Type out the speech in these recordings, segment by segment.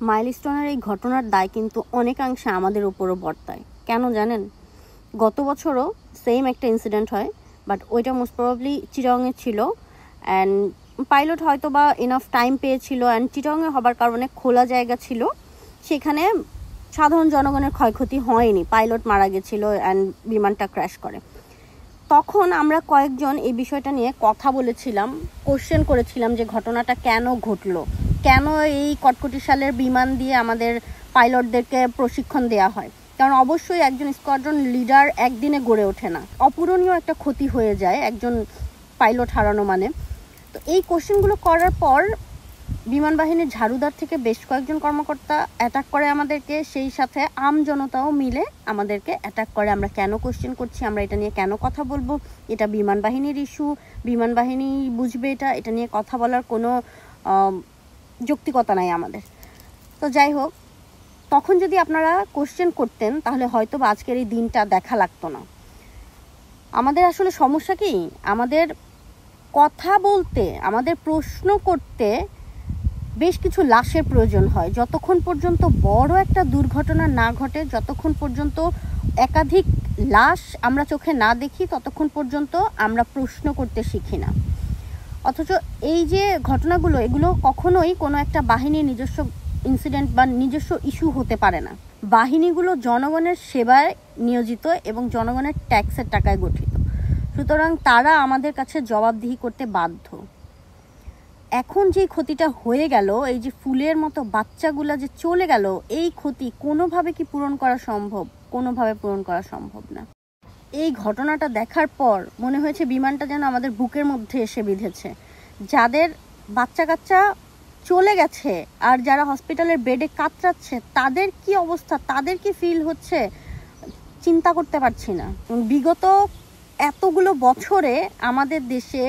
মাইলস্টোনের এই ঘটনার দায় কিন্তু অনেকাংশে আমাদের উপরও বর্তায়। কেন জানেন? গত বছরও সেম একটা ইনসিডেন্ট হয়, বাট ওইটা মোস্ট প্রবাবলি চিটাগংয়ে ছিল। অ্যান্ড পাইলট হয়তো বা এনাফ টাইম পেয়েছিল, অ্যান্ড চিটাগংয়ে হবার কারণে খোলা জায়গা ছিল, সেখানে সাধারণ জনগণের ক্ষয়ক্ষতি হয়নি। পাইলট মারা গেছিল অ্যান্ড বিমানটা ক্র্যাশ করে। তখন আমরা কয়েকজন এই বিষয়টা নিয়ে কথা বলেছিলাম, কোশ্চেন করেছিলাম যে ঘটনাটা কেন ঘটলো, কেন এই কটকটি সালের বিমান দিয়ে আমাদের পাইলটদেরকে প্রশিক্ষণ দেওয়া হয়। কারণ অবশ্যই একজন স্কোয়াড্রন লিডার একদিনে গড়ে ওঠে না, অপূরণীয় একটা ক্ষতি হয়ে যায় একজন পাইলট হারানো মানে। তো এই কোশ্চেনগুলো করার পর বিমান বাহিনীর ঝাড়ুদার থেকে বেশ কয়েকজন কর্মকর্তা অ্যাটাক করে আমাদেরকে, সেই সাথে আম জনতাও মিলে আমাদেরকে অ্যাটাক করে। আমরা কেন কোশ্চেন করছি, আমরা এটা নিয়ে কেন কথা বলবো, এটা বিমান বাহিনীর ইস্যু, বিমান বাহিনী বুঝবে এটা নিয়ে কথা বলার কোনো যৌক্তিকতা নাই আমাদের। তো যাই হোক, তখন যদি আপনারা কোশ্চেন করতেন তাহলে হয়তো বা আজকের এই দিনটা দেখা লাগতো না। আমাদের আসলে সমস্যা কি, আমাদের কথা বলতে, আমাদের প্রশ্ন করতে বেশ কিছু লাশের প্রয়োজন হয়। যতক্ষণ পর্যন্ত বড় একটা দুর্ঘটনা না ঘটে, যতক্ষণ পর্যন্ত একাধিক লাশ আমরা চোখে না দেখি, ততক্ষণ পর্যন্ত আমরা প্রশ্ন করতে শিখি না। অথচ এই যে ঘটনাগুলো, এগুলো কখনোই কোনো একটা বাহিনীর নিজস্ব ইনসিডেন্ট বা নিজস্ব ইস্যু হতে পারে না। বাহিনীগুলো জনগণের সেবায় নিয়োজিত এবং জনগণের ট্যাক্সের টাকায় গঠিত, সুতরাং তারা আমাদের কাছে জবাবদিহি করতে বাধ্য। এখন যে ক্ষতিটা হয়ে গেল, এই যে ফুলের মতো বাচ্চাগুলা যে চলে গেল, এই ক্ষতি কোনোভাবে কি পূরণ করা সম্ভব? কোনোভাবে পূরণ করা সম্ভব না। এই ঘটনাটা দেখার পর মনে হয়েছে বিমানটা যেন আমাদের বুকের মধ্যে এসে বিঁধেছে। যাদের বাচ্চা কাচ্চা চলে গেছে আর যারা হসপিটালের বেডে কাতরাচ্ছে, তাদের কি অবস্থা, তাদের কি ফিল হচ্ছে চিন্তা করতে পারছি না। বিগত এতগুলো বছরে আমাদের দেশে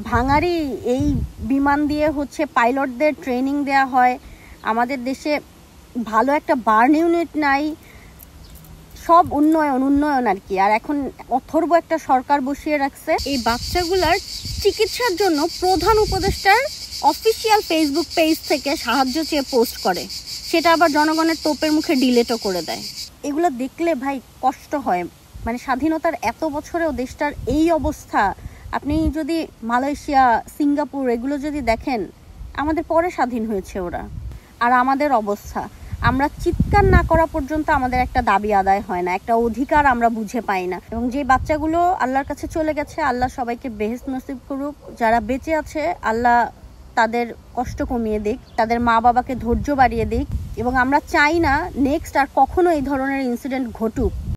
ভাঙারি এই বিমান দিয়ে পাইলটদের ট্রেনিং দেয়া হয়। আমাদের দেশে ভালো একটা বার্ন ইউনিট নাই, সব উন্নয়ন আর কি। আর এখন অথর্ব একটা সরকার বসিয়ে রাখছে। এই বাচ্চাগুলার চিকিৎসার জন্য প্রধান উপদেষ্টার অফিসিয়াল ফেসবুক পেজ থেকে সাহায্য চেয়ে পোস্ট করে, সেটা আবার জনগণের তোপের মুখে ডিলেটও করে দেয়। এগুলো দেখলে ভাই কষ্ট হয়। মানে স্বাধীনতার এত বছরেও দেশটার এই অবস্থা। আপনি যদি মালয়েশিয়া, সিঙ্গাপুর এগুলো যদি দেখেন, আমাদের পরে স্বাধীন হয়েছে ওরা, আর আমাদের অবস্থা, আমরা চিৎকার না করা পর্যন্ত আমাদের একটা দাবি আদায় হয় না, একটা অধিকার আমরা বুঝে পাই না। এবং যে বাচ্চাগুলো আল্লাহর কাছে চলে গেছে, আল্লাহ সবাইকে বেহেশত নসিব করুক। যারা বেঁচে আছে, আল্লাহ তাদের কষ্ট কমিয়ে দিক, তাদের মা বাবাকে ধৈর্য বাড়িয়ে দিক। এবং আমরা চাই না নেক্সট আর কখনো এই ধরনের ইনসিডেন্ট ঘটুক।